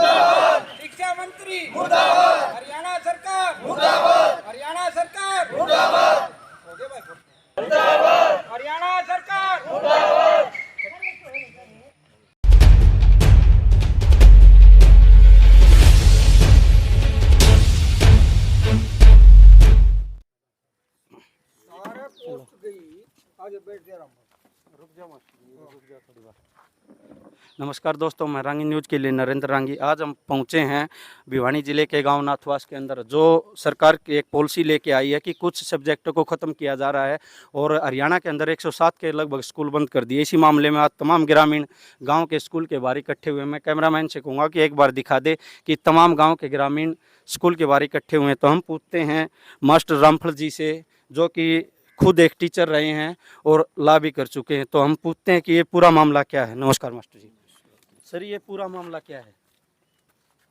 मुर्दाबाद, शिक्षा मंत्री मुर्दाबाद, हरियाणा सरकार मुर्दाबाद, हरियाणा सरकार मुर्दाबाद, हो गया भाई मुर्दाबाद, हरियाणा सरकार मुर्दाबाद। सारे पोस्ट गई आगे बैठ जा रहा हूँ रुक जा थोड़ी बार। नमस्कार दोस्तों, मैं रांगी न्यूज़ के लिए नरेंद्र रांगी। आज हम पहुंचे हैं भिवानी ज़िले के गांव नाथवास के अंदर, जो सरकार की एक पॉलिसी लेके आई है कि कुछ सब्जेक्टों को ख़त्म किया जा रहा है और हरियाणा के अंदर 107 के लगभग स्कूल बंद कर दिए। इसी मामले में आज तमाम ग्रामीण गांव के स्कूल के बाहर इकट्ठे हुए। मैं कैमरामैन से कहूँगा कि एक बार दिखा दे कि तमाम गाँव के ग्रामीण स्कूल के बाहर इकट्ठे हुए हैं। तो हम पूछते हैं मास्टर रामफल जी से, जो कि खुद एक टीचर रहे हैं और ला भी कर चुके हैं। तो हम पूछते हैं कि ये पूरा मामला क्या है। नमस्कार मास्टर जी। सर, ये पूरा मामला क्या है?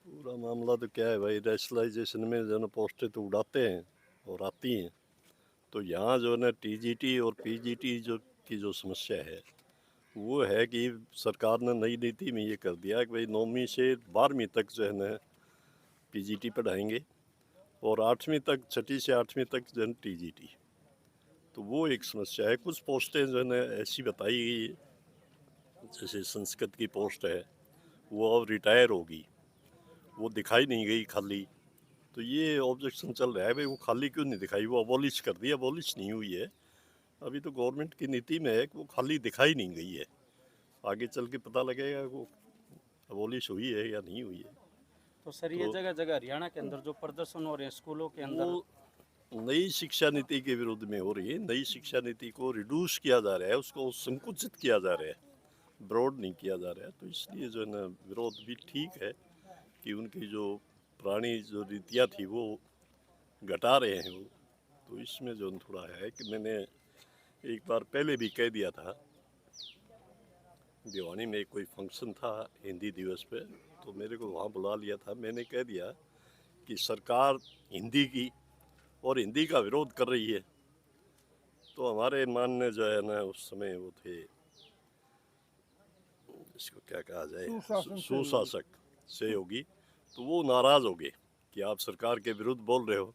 पूरा मामला तो क्या है भाई, रैशनलाइजेशन में जो है ना पोस्टें तो उड़ाते हैं और आती हैं। तो यहाँ जो है ना टीजीटी और पीजीटी जो समस्या है वो है कि सरकार ने नई नीति में ये कर दिया कि भाई 9वीं से 12वीं तक जो है ना पीजीटी पढ़ाएंगे और 8वीं तक, 6ठी से 8वीं तक जो है टीजीटी। तो वो एक समस्या है। कुछ पोस्टें जो है ना ऐसी बताई गई है, जैसे संस्कृत की पोस्ट है वो अब रिटायर होगी, वो दिखाई नहीं गई खाली। तो ये ऑब्जेक्शन चल रहा है भाई वो खाली क्यों नहीं दिखाई, वो अबॉलिश कर दिया। अबॉलिश नहीं हुई है, अभी तो गवर्नमेंट की नीति में है कि वो खाली दिखाई नहीं गई है। आगे चल के पता लगेगा वो अबॉलिश हुई है या नहीं हुई है। तो सर, ये जगह जगह हरियाणा के अंदर जो प्रदर्शन हो रहे हैं स्कूलों के अंदर, वो नई शिक्षा नीति के विरुद्ध में हो रही है। नई शिक्षा नीति को रिड्यूस किया जा रहा है, उसको संकुचित किया जा रहा है, ब्रॉड नहीं किया जा रहा है। तो इसलिए जो है ना विरोध भी ठीक है कि उनकी जो पुरानी जो नीतियाँ थी वो घटा रहे हैं वो। तो इसमें जो थोड़ा है कि मैंने एक बार पहले भी कह दिया था, भिवानी में कोई फंक्शन था हिंदी दिवस पे, तो मेरे को वहाँ बुला लिया था। मैंने कह दिया कि सरकार हिंदी की और हिंदी का विरोध कर रही है। तो हमारे मानने जो है ना उस समय वो थे, इसको क्या कहा जाए, सुशासक सहयोगी, तो वो नाराज़ हो गए कि आप सरकार के विरुद्ध बोल रहे हो।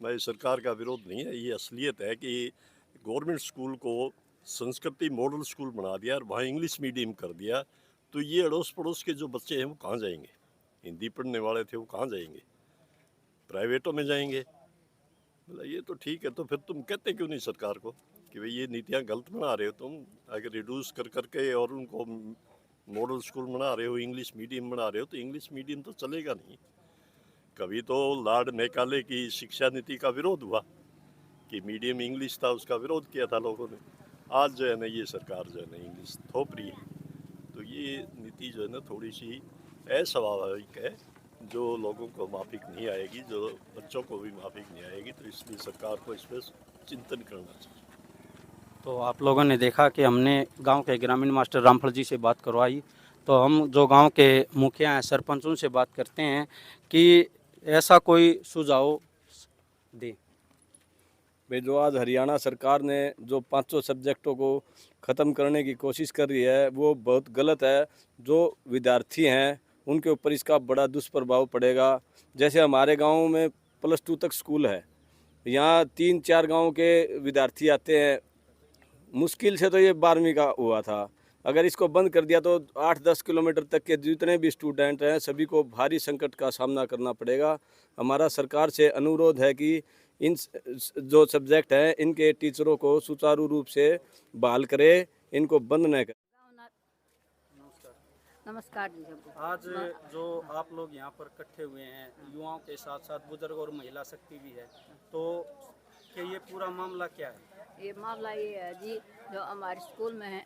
मैं सरकार का विरोध नहीं है, ये असलियत है कि गवर्नमेंट स्कूल को संस्कृति मॉडल स्कूल बना दिया और वहाँ इंग्लिश मीडियम कर दिया। तो ये अड़ोस पड़ोस के जो बच्चे हैं वो कहाँ जाएंगे? हिंदी पढ़ने वाले थे वो कहाँ जाएंगे? प्राइवेटों में जाएंगे। बोला ये तो ठीक है, तो फिर तुम कहते क्यों नहीं सरकार को कि भाई ये नीतियाँ गलत बना रहे हो तुम? अगर रिड्यूस कर करके और उनको मॉडल स्कूल बना रहे हो, इंग्लिश मीडियम बना रहे हो, तो इंग्लिश मीडियम तो चलेगा नहीं। कभी तो लॉर्ड मैकाले की शिक्षा नीति का विरोध हुआ कि मीडियम इंग्लिश था, उसका विरोध किया था लोगों ने। आज जो है ना ये सरकार जो है ना इंग्लिश थोप रही है। तो ये नीति जो है ना थोड़ी सी अस्वाभाविक है, जो लोगों को माफिक नहीं आएगी, जो बच्चों को भी माफिक नहीं आएगी। तो इसलिए सरकार को इस पर चिंतन करना चाहिए। तो आप लोगों ने देखा कि हमने गांव के ग्रामीण मास्टर रामफल जी से बात करवाई। तो हम जो गांव के मुखिया हैं, सरपंच, उनसे बात करते हैं कि ऐसा कोई सुझाव दे। भाई जो आज हरियाणा सरकार ने जो 500 सब्जेक्टों को ख़त्म करने की कोशिश कर रही है वो बहुत गलत है। जो विद्यार्थी हैं उनके ऊपर इसका बड़ा दुष्प्रभाव पड़ेगा। जैसे हमारे गांव में +2 तक स्कूल है, यहाँ 3-4 गांव के विद्यार्थी आते हैं। मुश्किल से तो ये 12वीं का हुआ था। अगर इसको बंद कर दिया तो 8-10 किलोमीटर तक के जितने भी स्टूडेंट हैं सभी को भारी संकट का सामना करना पड़ेगा। हमारा सरकार से अनुरोध है कि इन जो सब्जेक्ट हैं इनके टीचरों को सुचारू रूप से बहाल करे, इनको बंद न करें। नमस्कार जी सबको। आज जो आप लोग यहाँ पर इकट्ठे हुए हैं, युवाओं के साथ साथ बुजुर्ग और महिला शक्ति भी है, तो क्या ये पूरा मामला क्या है? ये मामला ये है जी, जो हमारे स्कूल में है,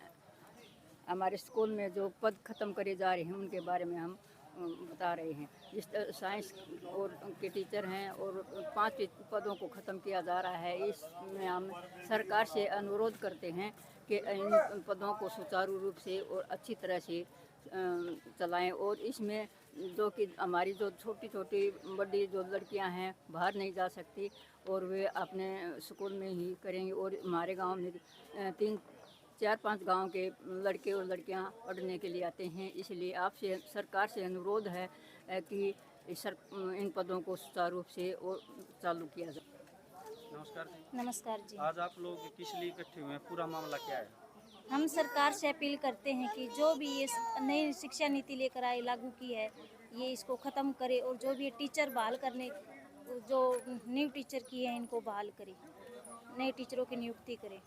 हमारे स्कूल में जो पद ख़त्म करे जा रहे हैं उनके बारे में हम बता रहे हैं। जिस साइंस और के टीचर हैं और 5 पदों को ख़त्म किया जा रहा है, इसमें हम सरकार से अनुरोध करते हैं कि इन पदों को सुचारू रूप से और अच्छी तरह से चलाएं। और इसमें जो कि हमारी जो छोटी छोटी बड़ी जो लड़कियां हैं बाहर नहीं जा सकती और वे अपने स्कूल में ही करेंगे। और हमारे गांव में 4-5 गांव के लड़के और लड़कियां पढ़ने के लिए आते हैं। इसलिए आपसे सरकार से अनुरोध है कि इन पदों को सुचारू रूप से और चालू किया जाए। नमस्कार जी। नमस्कार जी। आज आप लोग किस लिए इकट्ठे हुए हैं, पूरा मामला क्या है? हम सरकार से अपील करते हैं कि जो भी ये नई शिक्षा नीति लेकर आई लागू की है, ये इसको ख़त्म करे और जो भी टीचर बहाल करने, जो न्यू टीचर किए हैं इनको बहाल करे, नए टीचरों की नियुक्ति करें।